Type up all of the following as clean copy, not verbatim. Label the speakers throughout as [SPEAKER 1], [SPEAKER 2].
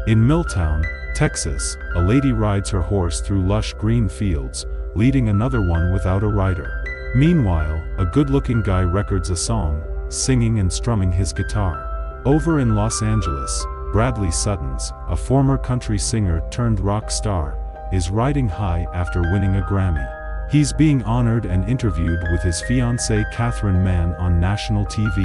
[SPEAKER 1] In Milltown, Texas, a lady rides her horse through lush green fields, leading another one without a rider. Meanwhile, a good-looking guy records a song, singing and strumming his guitar. Over in Los Angeles, Bradley Suttons, a former country singer turned rock star, is riding high after winning a Grammy. He's being honored and interviewed with his fiancée Catherine Mann on national TV.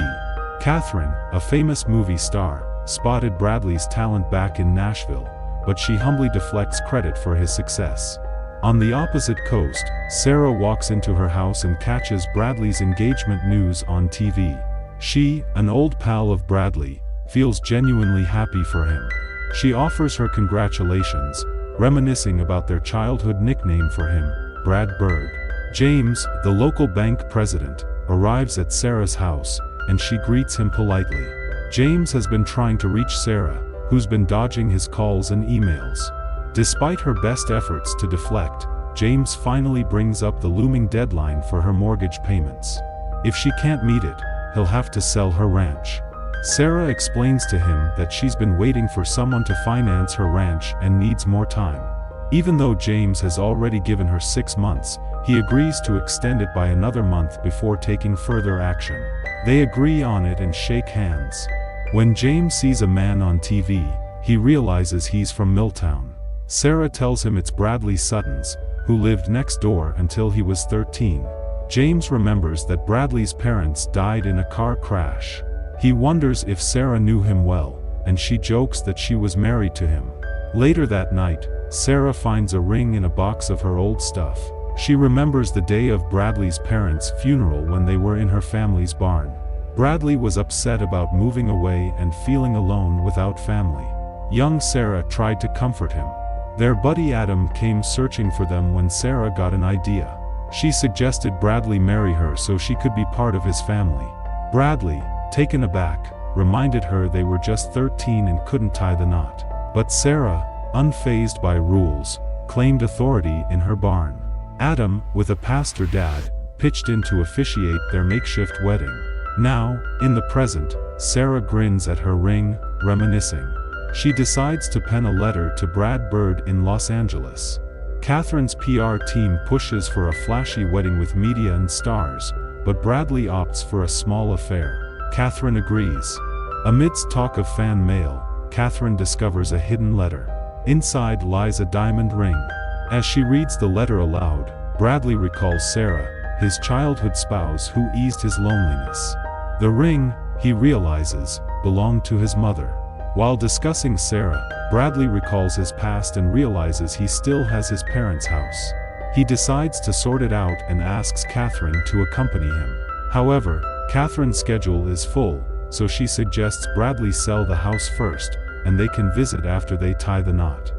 [SPEAKER 1] Catherine, a famous movie star, spotted Bradley's talent back in Nashville, but she humbly deflects credit for his success. On the opposite coast, Sarah walks into her house and catches Bradley's engagement news on TV. She, an old pal of Bradley, feels genuinely happy for him. She offers her congratulations, reminiscing about their childhood nickname for him, Brad Bird. James, the local bank president, arrives at Sarah's house, and she greets him politely. James has been trying to reach Sarah, who's been dodging his calls and emails. Despite her best efforts to deflect, James finally brings up the looming deadline for her mortgage payments. If she can't meet it, he'll have to sell her ranch. Sarah explains to him that she's been waiting for someone to finance her ranch and needs more time. Even though James has already given her 6 months, he agrees to extend it by another month before taking further action. They agree on it and shake hands. When James sees a man on TV, he realizes he's from Milltown. Sarah tells him it's Bradley Suttons, who lived next door until he was 13. James remembers that Bradley's parents died in a car crash. He wonders if Sarah knew him well, and she jokes that she was married to him. Later that night, Sarah finds a ring in a box of her old stuff. She remembers the day of Bradley's parents' funeral when they were in her family's barn. Bradley was upset about moving away and feeling alone without family. Young Sarah tried to comfort him. Their buddy Adam came searching for them when Sarah got an idea. She suggested Bradley marry her so she could be part of his family. Bradley, taken aback, reminded her they were just 13 and couldn't tie the knot. But Sarah, unfazed by rules, claimed authority in her barn. Adam, with a pastor dad, pitched in to officiate their makeshift wedding. Now, in the present, Sarah grins at her ring, reminiscing. She decides to pen a letter to Brad Bird in Los Angeles. Catherine's PR team pushes for a flashy wedding with media and stars, but Bradley opts for a small affair. Catherine agrees. Amidst talk of fan mail, Catherine discovers a hidden letter. Inside lies a diamond ring. As she reads the letter aloud, Bradley recalls Sarah, his childhood spouse who eased his loneliness. The ring, he realizes, belonged to his mother. While discussing Sarah, Bradley recalls his past and realizes he still has his parents' house. He decides to sort it out and asks Catherine to accompany him. However, Catherine's schedule is full, so she suggests Bradley sell the house first, and they can visit after they tie the knot.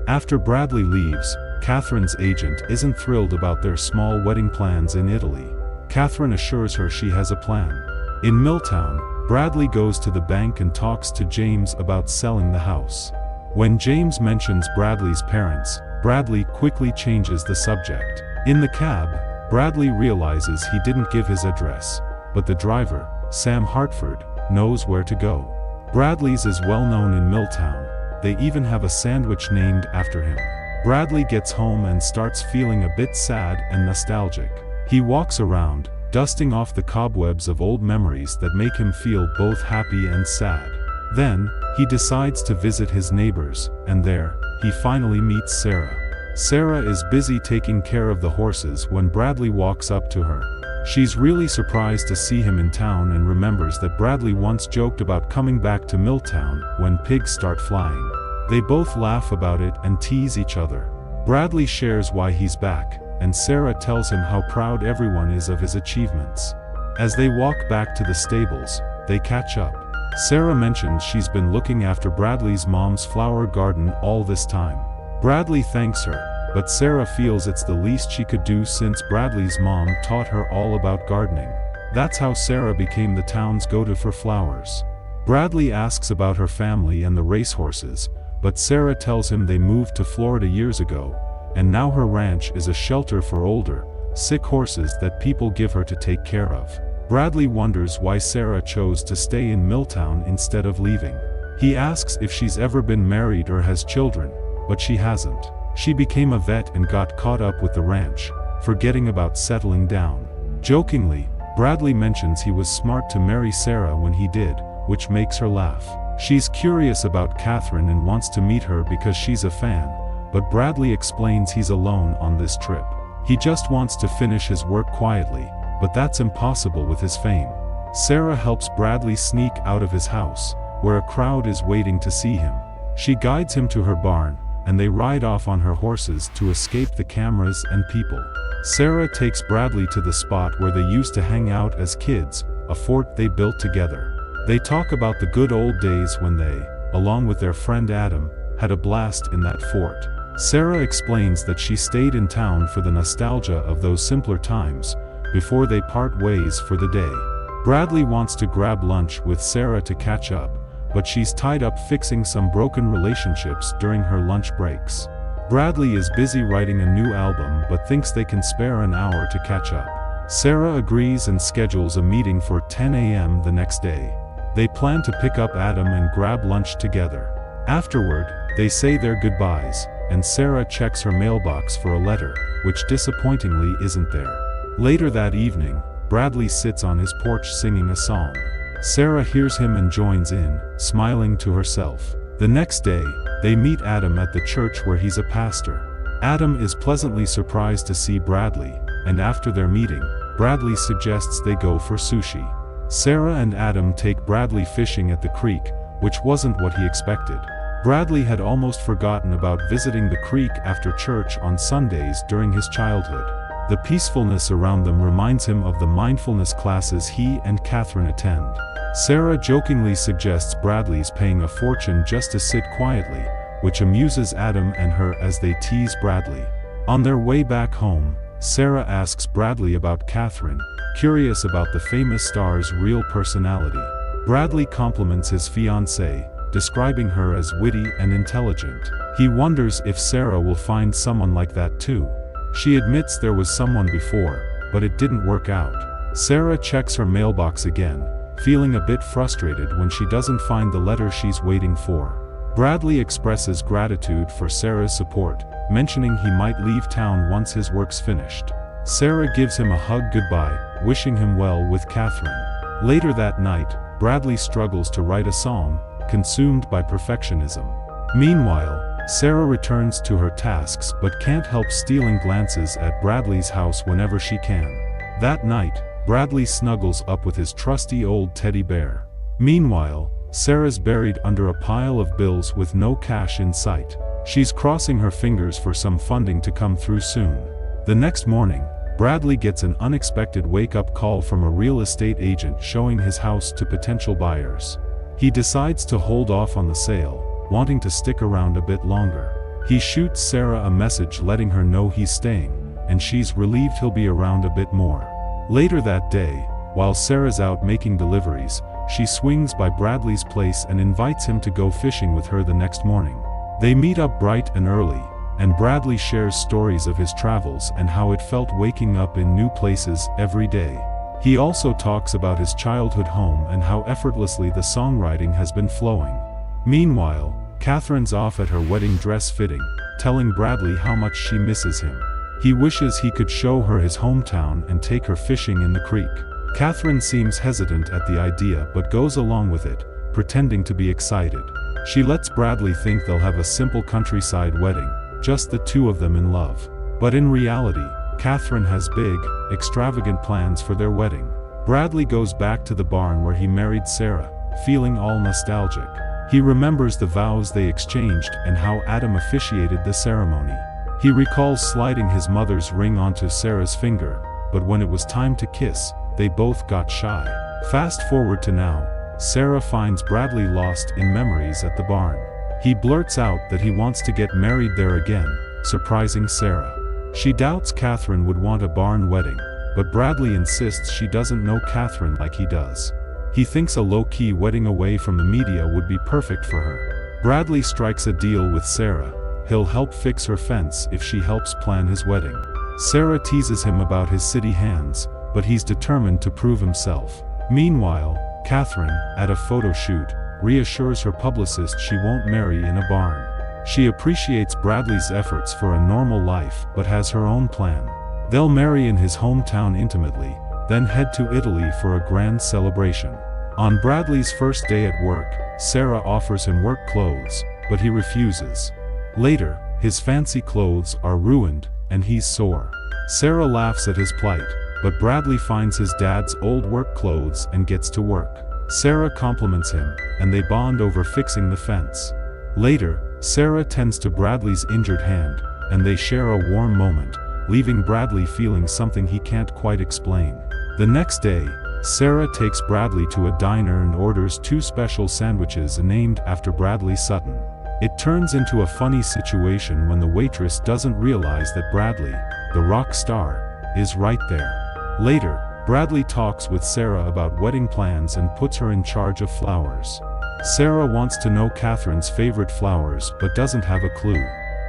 [SPEAKER 1] After Bradley leaves, Catherine's agent isn't thrilled about their small wedding plans in Italy. Catherine assures her she has a plan. In Milltown, Bradley goes to the bank and talks to James about selling the house. When James mentions Bradley's parents, Bradley quickly changes the subject. In the cab, Bradley realizes he didn't give his address, but the driver, Sam Hartford, knows where to go. Bradley's is well known in Milltown. They even have a sandwich named after him. Bradley gets home and starts feeling a bit sad and nostalgic. He walks around, dusting off the cobwebs of old memories that make him feel both happy and sad. Then, he decides to visit his neighbors, and there, he finally meets Sarah. Sarah is busy taking care of the horses when Bradley walks up to her. She's really surprised to see him in town and remembers that Bradley once joked about coming back to Milltown when pigs start flying. They both laugh about it and tease each other. Bradley shares why he's back, and Sarah tells him how proud everyone is of his achievements. As they walk back to the stables, they catch up. Sarah mentions she's been looking after Bradley's mom's flower garden all this time. Bradley thanks her, but Sarah feels it's the least she could do since Bradley's mom taught her all about gardening. That's how Sarah became the town's go-to for flowers. Bradley asks about her family and the racehorses, but Sarah tells him they moved to Florida years ago, and now her ranch is a shelter for older, sick horses that people give her to take care of. Bradley wonders why Sarah chose to stay in Milltown instead of leaving. He asks if she's ever been married or has children, but she hasn't. She became a vet and got caught up with the ranch, forgetting about settling down. Jokingly, Bradley mentions he was smart to marry Sarah when he did, which makes her laugh. She's curious about Catherine and wants to meet her because she's a fan, but Bradley explains he's alone on this trip. He just wants to finish his work quietly, but that's impossible with his fame. Sarah helps Bradley sneak out of his house, where a crowd is waiting to see him. She guides him to her barn, and they ride off on her horses to escape the cameras and people. Sarah takes Bradley to the spot where they used to hang out as kids, a fort they built together. They talk about the good old days when they, along with their friend Adam, had a blast in that fort. Sarah explains that she stayed in town for the nostalgia of those simpler times, before they part ways for the day. Bradley wants to grab lunch with Sarah to catch up, but she's tied up fixing some broken relationships during her lunch breaks. Bradley is busy writing a new album but thinks they can spare an hour to catch up. Sarah agrees and schedules a meeting for 10 a.m. the next day. They plan to pick up Adam and grab lunch together. Afterward, they say their goodbyes, and Sarah checks her mailbox for a letter, which disappointingly isn't there. Later that evening, Bradley sits on his porch singing a song. Sarah hears him and joins in, smiling to herself. The next day, they meet Adam at the church where he's a pastor. Adam is pleasantly surprised to see Bradley, and after their meeting, Bradley suggests they go for sushi. Sarah and Adam take Bradley fishing at the creek, which wasn't what he expected. Bradley had almost forgotten about visiting the creek after church on Sundays during his childhood. The peacefulness around them reminds him of the mindfulness classes he and Catherine attend. Sarah jokingly suggests Bradley's paying a fortune just to sit quietly, which amuses Adam and her as they tease Bradley. On their way back home, Sarah asks Bradley about Catherine, curious about the famous star's real personality. Bradley compliments his fiancée, describing her as witty and intelligent. He wonders if Sarah will find someone like that too. She admits there was someone before, but it didn't work out. Sarah checks her mailbox again, feeling a bit frustrated when she doesn't find the letter she's waiting for. Bradley expresses gratitude for Sarah's support, mentioning he might leave town once his work's finished. Sarah gives him a hug goodbye, wishing him well with Catherine. Later that night, Bradley struggles to write a song, consumed by perfectionism. Meanwhile, Sarah returns to her tasks but can't help stealing glances at Bradley's house whenever she can. That night, Bradley snuggles up with his trusty old teddy bear. Meanwhile, Sarah's buried under a pile of bills with no cash in sight. She's crossing her fingers for some funding to come through soon. The next morning, Bradley gets an unexpected wake-up call from a real estate agent showing his house to potential buyers. He decides to hold off on the sale, wanting to stick around a bit longer. He shoots Sarah a message letting her know he's staying, and she's relieved he'll be around a bit more. Later that day, while Sarah's out making deliveries, she swings by Bradley's place and invites him to go fishing with her the next morning. They meet up bright and early, and Bradley shares stories of his travels and how it felt waking up in new places every day. He also talks about his childhood home and how effortlessly the songwriting has been flowing. Meanwhile, Catherine's off at her wedding dress fitting, telling Bradley how much she misses him. He wishes he could show her his hometown and take her fishing in the creek. Catherine seems hesitant at the idea but goes along with it, pretending to be excited. She lets Bradley think they'll have a simple countryside wedding, just the two of them in love. But in reality, Catherine has big, extravagant plans for their wedding. Bradley goes back to the barn where he married Sarah, feeling all nostalgic. He remembers the vows they exchanged and how Adam officiated the ceremony. He recalls sliding his mother's ring onto Sarah's finger, but when it was time to kiss, they both got shy. Fast forward to now, Sarah finds Bradley lost in memories at the barn. He blurts out that he wants to get married there again, surprising Sarah. She doubts Catherine would want a barn wedding, but Bradley insists she doesn't know Catherine like he does. He thinks a low-key wedding away from the media would be perfect for her. Bradley strikes a deal with Sarah. He'll help fix her fence if she helps plan his wedding. Sarah teases him about his city hands, but he's determined to prove himself. Meanwhile, Catherine, at a photo shoot, reassures her publicist she won't marry in a barn. She appreciates Bradley's efforts for a normal life but has her own plan. They'll marry in his hometown intimately, then head to Italy for a grand celebration. On Bradley's first day at work, Sarah offers him work clothes, but he refuses. Later, his fancy clothes are ruined, and he's sore. Sarah laughs at his plight, but Bradley finds his dad's old work clothes and gets to work. Sarah compliments him, and they bond over fixing the fence. Later, Sarah tends to Bradley's injured hand, and they share a warm moment, leaving Bradley feeling something he can't quite explain. The next day, Sarah takes Bradley to a diner and orders 2 special sandwiches named after Bradley Sutton. It turns into a funny situation when the waitress doesn't realize that Bradley, the rock star, is right there. Later, Bradley talks with Sarah about wedding plans and puts her in charge of flowers. Sarah wants to know Catherine's favorite flowers but doesn't have a clue.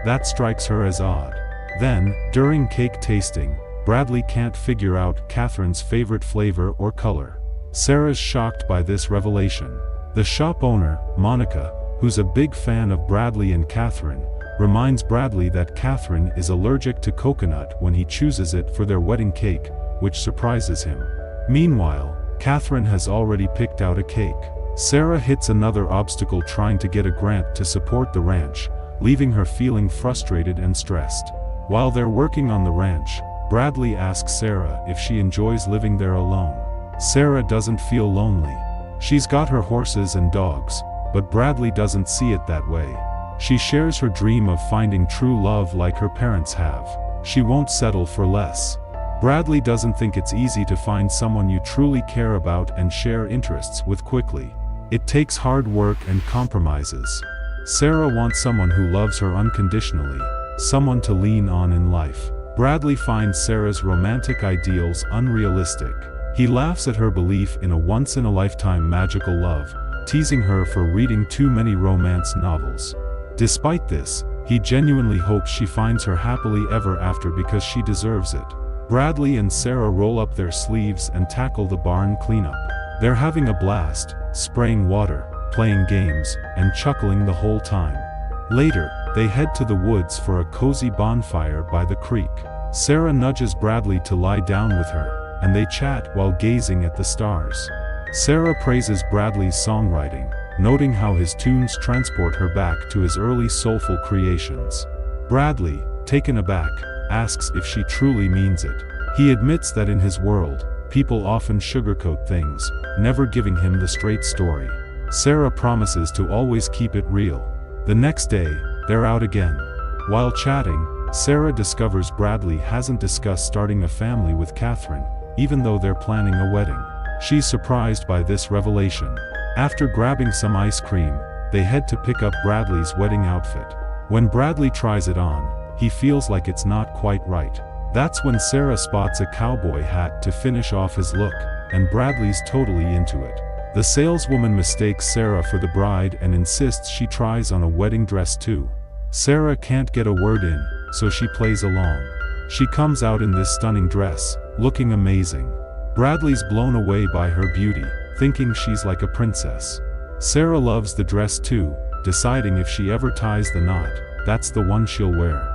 [SPEAKER 1] That strikes her as odd. Then, during cake tasting, Bradley can't figure out Catherine's favorite flavor or color. Sarah's shocked by this revelation. The shop owner, Monica, who's a big fan of Bradley and Catherine, reminds Bradley that Catherine is allergic to coconut when he chooses it for their wedding cake, which surprises him. Meanwhile, Catherine has already picked out a cake. Sarah hits another obstacle trying to get a grant to support the ranch, leaving her feeling frustrated and stressed. While they're working on the ranch, Bradley asks Sarah if she enjoys living there alone. Sarah doesn't feel lonely. She's got her horses and dogs, but Bradley doesn't see it that way. She shares her dream of finding true love like her parents have. She won't settle for less. Bradley doesn't think it's easy to find someone you truly care about and share interests with quickly. It takes hard work and compromises. Sarah wants someone who loves her unconditionally, someone to lean on in life. Bradley finds Sarah's romantic ideals unrealistic. He laughs at her belief in a once-in-a-lifetime magical love, teasing her for reading too many romance novels. Despite this, he genuinely hopes she finds her happily ever after because she deserves it. Bradley and Sarah roll up their sleeves and tackle the barn cleanup. They're having a blast, spraying water, playing games, and chuckling the whole time. Later, they head to the woods for a cozy bonfire by the creek. Sarah nudges Bradley to lie down with her, and they chat while gazing at the stars. Sarah praises Bradley's songwriting, noting how his tunes transport her back to his early soulful creations. Bradley, taken aback, asks if she truly means it. He admits that in his world, people often sugarcoat things, never giving him the straight story. Sarah promises to always keep it real. The next day, they're out again. While chatting, Sarah discovers Bradley hasn't discussed starting a family with Catherine, even though they're planning a wedding. She's surprised by this revelation. After grabbing some ice cream, they head to pick up Bradley's wedding outfit. When Bradley tries it on, he feels like it's not quite right. That's when Sarah spots a cowboy hat to finish off his look, and Bradley's totally into it. The saleswoman mistakes Sarah for the bride and insists she tries on a wedding dress too. Sarah can't get a word in, so she plays along. She comes out in this stunning dress, looking amazing. Bradley's blown away by her beauty, thinking she's like a princess. Sarah loves the dress too, deciding if she ever ties the knot, that's the one she'll wear.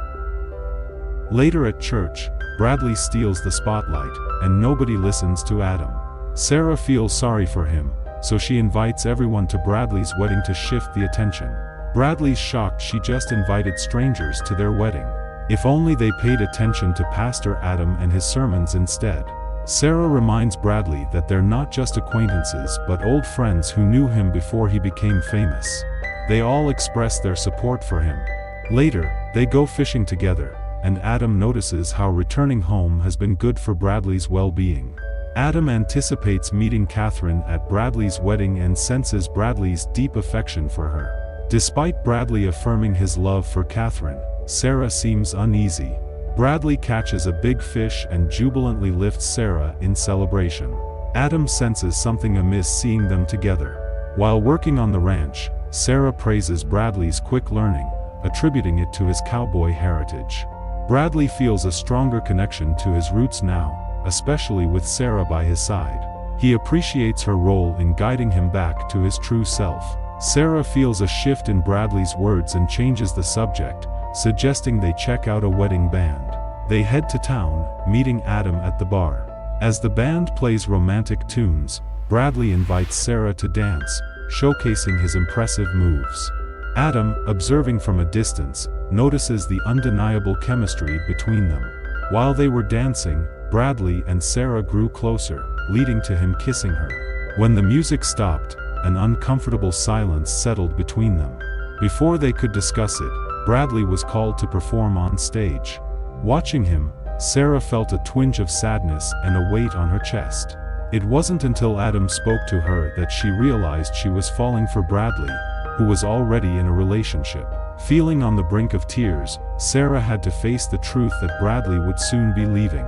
[SPEAKER 1] Later at church, Bradley steals the spotlight, and nobody listens to Adam. Sarah feels sorry for him, so she invites everyone to Bradley's wedding to shift the attention. Bradley's shocked she just invited strangers to their wedding. If only they paid attention to Pastor Adam and his sermons instead. Sarah reminds Bradley that they're not just acquaintances but old friends who knew him before he became famous. They all express their support for him. Later, they go fishing together, and Adam notices how returning home has been good for Bradley's well-being. Adam anticipates meeting Catherine at Bradley's wedding and senses Bradley's deep affection for her. Despite Bradley affirming his love for Catherine, Sarah seems uneasy. Bradley catches a big fish and jubilantly lifts Sarah in celebration. Adam senses something amiss seeing them together. While working on the ranch, Sarah praises Bradley's quick learning, attributing it to his cowboy heritage. Bradley feels a stronger connection to his roots now, especially with Sarah by his side. He appreciates her role in guiding him back to his true self. Sarah feels a shift in Bradley's words and changes the subject, suggesting they check out a wedding band. They head to town, meeting Adam at the bar. As the band plays romantic tunes, Bradley invites Sarah to dance, showcasing his impressive moves. Adam, observing from a distance, notices the undeniable chemistry between them. While they were dancing, Bradley and Sarah grew closer, leading to him kissing her. When the music stopped, an uncomfortable silence settled between them. Before they could discuss it, Bradley was called to perform on stage. Watching him, Sarah felt a twinge of sadness and a weight on her chest. It wasn't until Adam spoke to her that she realized she was falling for Bradley, who was already in a relationship. Feeling on the brink of tears, Sarah had to face the truth that Bradley would soon be leaving.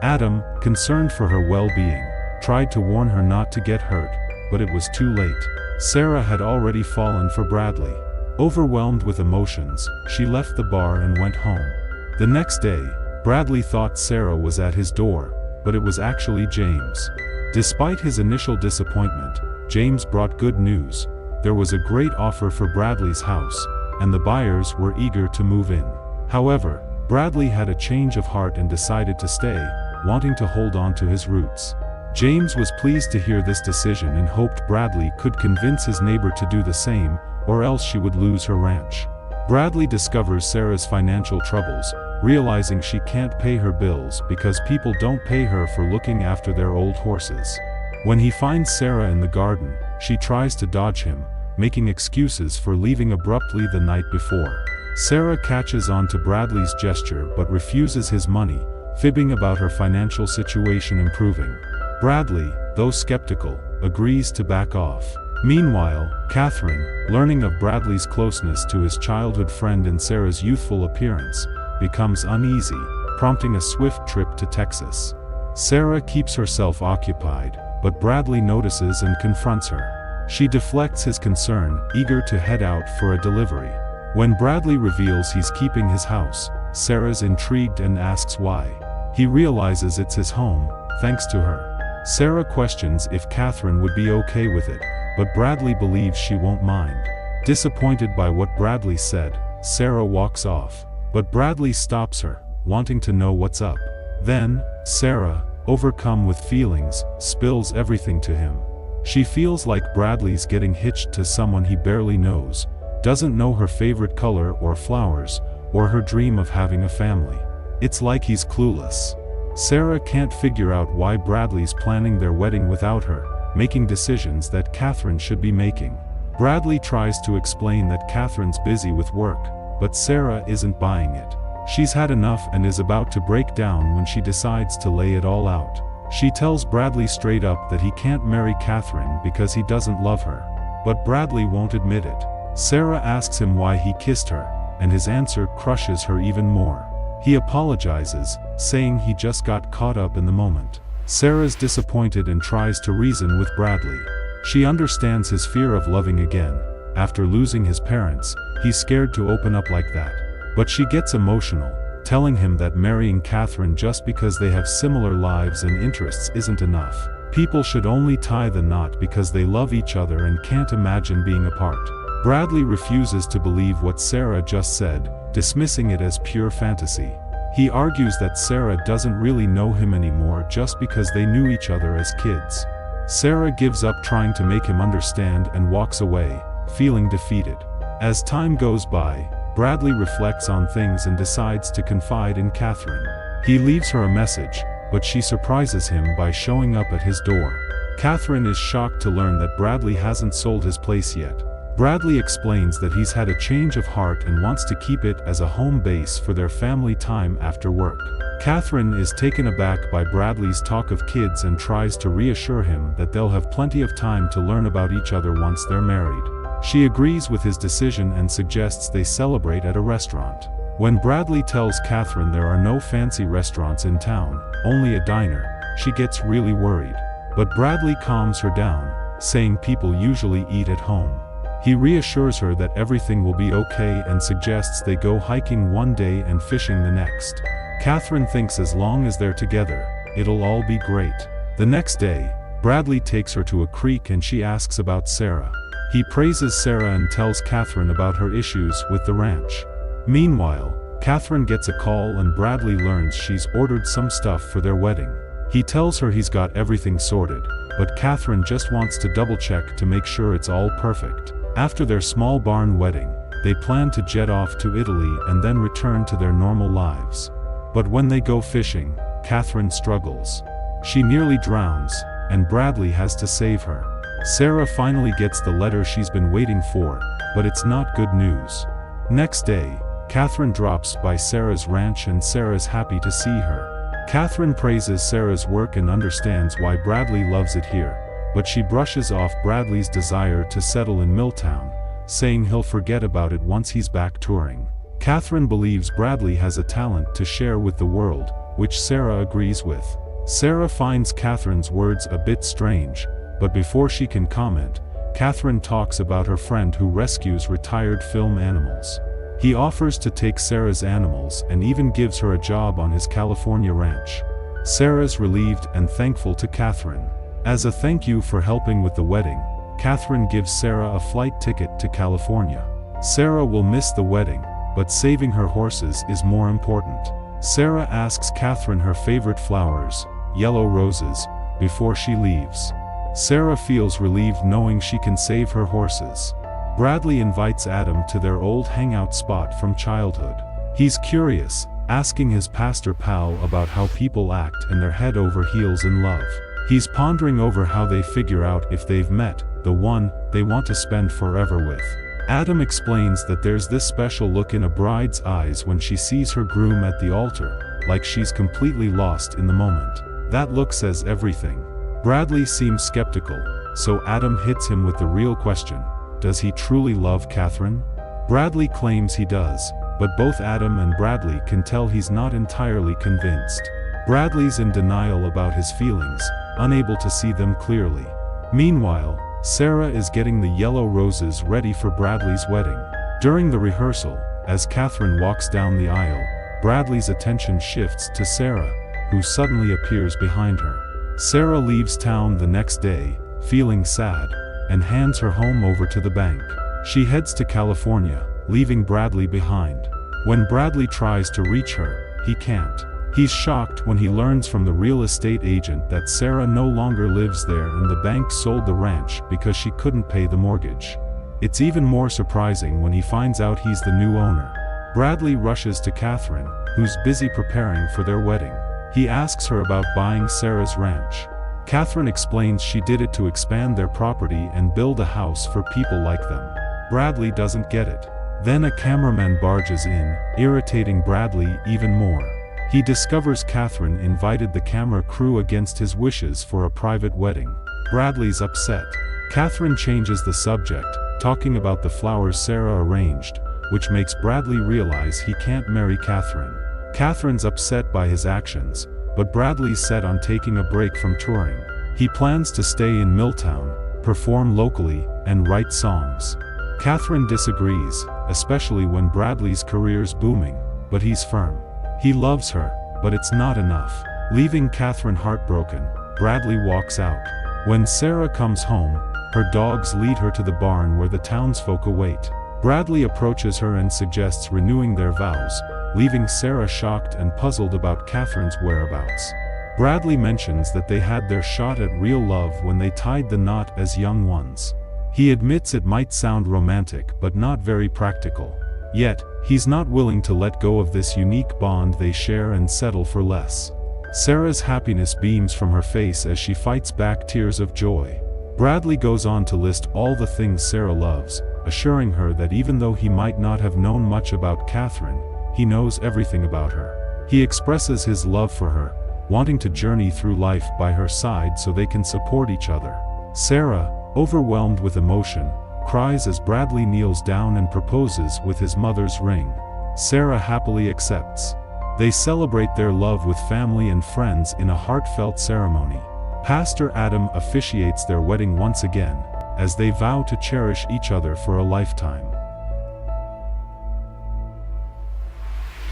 [SPEAKER 1] Adam, concerned for her well-being, tried to warn her not to get hurt, but it was too late. Sarah had already fallen for Bradley. Overwhelmed with emotions, she left the bar and went home. The next day, Bradley thought Sarah was at his door, but it was actually James. Despite his initial disappointment, James brought good news. There was a great offer for Bradley's house, and the buyers were eager to move in. However, Bradley had a change of heart and decided to stay, wanting to hold on to his roots. James was pleased to hear this decision and hoped Bradley could convince his neighbor to do the same, or else she would lose her ranch. Bradley discovers Sarah's financial troubles, realizing she can't pay her bills because people don't pay her for looking after their old horses. When he finds Sarah in the garden, she tries to dodge him, making excuses for leaving abruptly the night before. Sarah catches on to Bradley's gesture but refuses his money, fibbing about her financial situation improving. Bradley, though skeptical, agrees to back off. Meanwhile, Catherine, learning of Bradley's closeness to his childhood friend and Sarah's youthful appearance, becomes uneasy, prompting a swift trip to Texas. Sarah keeps herself occupied, but Bradley notices and confronts her. She deflects his concern, eager to head out for a delivery. When Bradley reveals he's keeping his house, Sarah's intrigued and asks why. He realizes it's his home, thanks to her. Sarah questions if Catherine would be okay with it, but Bradley believes she won't mind. Disappointed by what Bradley said, Sarah walks off. But Bradley stops her, wanting to know what's up. Then, Sarah, overcome with feelings, spills everything to him. She feels like Bradley's getting hitched to someone he barely knows, doesn't know her favorite color or flowers, or her dream of having a family. It's like he's clueless. Sarah can't figure out why Bradley's planning their wedding without her, making decisions that Catherine should be making. Bradley tries to explain that Catherine's busy with work, but Sarah isn't buying it. She's had enough and is about to break down when she decides to lay it all out. She tells Bradley straight up that he can't marry Catherine because he doesn't love her. But Bradley won't admit it. Sarah asks him why he kissed her, and his answer crushes her even more. He apologizes, saying he just got caught up in the moment. Sarah's disappointed and tries to reason with Bradley. She understands his fear of loving again. After losing his parents, he's scared to open up like that. But she gets emotional, telling him that marrying Catherine just because they have similar lives and interests isn't enough. People should only tie the knot because they love each other and can't imagine being apart. Bradley refuses to believe what Sarah just said, dismissing it as pure fantasy. He argues that Sarah doesn't really know him anymore just because they knew each other as kids. Sarah gives up trying to make him understand and walks away, feeling defeated. As time goes by, Bradley reflects on things and decides to confide in Catherine. He leaves her a message, but she surprises him by showing up at his door. Catherine is shocked to learn that Bradley hasn't sold his place yet. Bradley explains that he's had a change of heart and wants to keep it as a home base for their family time after work. Catherine is taken aback by Bradley's talk of kids and tries to reassure him that they'll have plenty of time to learn about each other once they're married. She agrees with his decision and suggests they celebrate at a restaurant. When Bradley tells Catherine there are no fancy restaurants in town, only a diner, she gets really worried. But Bradley calms her down, saying people usually eat at home. He reassures her that everything will be okay and suggests they go hiking one day and fishing the next. Catherine thinks as long as they're together, it'll all be great. The next day, Bradley takes her to a creek and she asks about Sarah. He praises Sarah and tells Catherine about her issues with the ranch. Meanwhile, Catherine gets a call and Bradley learns she's ordered some stuff for their wedding. He tells her he's got everything sorted, but Catherine just wants to double-check to make sure it's all perfect. After their small barn wedding, they plan to jet off to Italy and then return to their normal lives. But when they go fishing, Catherine struggles. She nearly drowns, and Bradley has to save her. Sarah finally gets the letter she's been waiting for, but it's not good news. Next day, Catherine drops by Sarah's ranch and Sarah's happy to see her. Catherine praises Sarah's work and understands why Bradley loves it here, but she brushes off Bradley's desire to settle in Milltown, saying he'll forget about it once he's back touring. Catherine believes Bradley has a talent to share with the world, which Sarah agrees with. Sarah finds Catherine's words a bit strange, but before she can comment, Catherine talks about her friend who rescues retired film animals. He offers to take Sarah's animals and even gives her a job on his California ranch. Sarah's relieved and thankful to Catherine. As a thank you for helping with the wedding, Catherine gives Sarah a flight ticket to California. Sarah will miss the wedding, but saving her horses is more important. Sarah asks Catherine her favorite flowers, yellow roses, before she leaves. Sarah feels relieved knowing she can save her horses. Bradley invites Adam to their old hangout spot from childhood. He's curious, asking his pastor pal about how people act and they're head over heels in love. He's pondering over how they figure out if they've met the one they want to spend forever with. Adam explains that there's this special look in a bride's eyes when she sees her groom at the altar, like she's completely lost in the moment. That look says everything. Bradley seems skeptical, so Adam hits him with the real question: does he truly love Catherine? Bradley claims he does, but both Adam and Bradley can tell he's not entirely convinced. Bradley's in denial about his feelings, unable to see them clearly. Meanwhile, Sarah is getting the yellow roses ready for Bradley's wedding. During the rehearsal, as Catherine walks down the aisle, Bradley's attention shifts to Sarah, who suddenly appears behind her. Sarah leaves town the next day, feeling sad, and hands her home over to the bank. She heads to California, leaving Bradley behind. When Bradley tries to reach her, he can't. He's shocked when he learns from the real estate agent that Sarah no longer lives there and the bank sold the ranch because she couldn't pay the mortgage. It's even more surprising when he finds out he's the new owner. Bradley rushes to Catherine, who's busy preparing for their wedding. He asks her about buying Sarah's ranch. Catherine explains she did it to expand their property and build a house for people like them. Bradley doesn't get it. Then a cameraman barges in, irritating Bradley even more. He discovers Catherine invited the camera crew against his wishes for a private wedding. Bradley's upset. Catherine changes the subject, talking about the flowers Sarah arranged, which makes Bradley realize he can't marry Catherine. Catherine's upset by his actions, but Bradley's set on taking a break from touring. He plans to stay in Milltown, perform locally, and write songs. Catherine disagrees, especially when Bradley's career's booming, but he's firm. He loves her, but it's not enough. Leaving Catherine heartbroken, Bradley walks out. When Sarah comes home, her dogs lead her to the barn where the townsfolk await. Bradley approaches her and suggests renewing their vows, leaving Sarah shocked and puzzled about Catherine's whereabouts. Bradley mentions that they had their shot at real love when they tied the knot as young ones. He admits it might sound romantic but not very practical. Yet, he's not willing to let go of this unique bond they share and settle for less. Sarah's happiness beams from her face as she fights back tears of joy. Bradley goes on to list all the things Sarah loves, assuring her that even though he might not have known much about Catherine, he knows everything about her. He expresses his love for her, wanting to journey through life by her side so they can support each other. Sarah, overwhelmed with emotion, cries as Bradley kneels down and proposes with his mother's ring. Sarah happily accepts. They celebrate their love with family and friends in a heartfelt ceremony. Pastor Adam officiates their wedding once again, as they vow to cherish each other for a lifetime.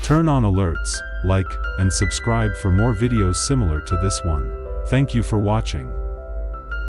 [SPEAKER 1] Turn on alerts, like, and subscribe for more videos similar to this one. Thank you for watching.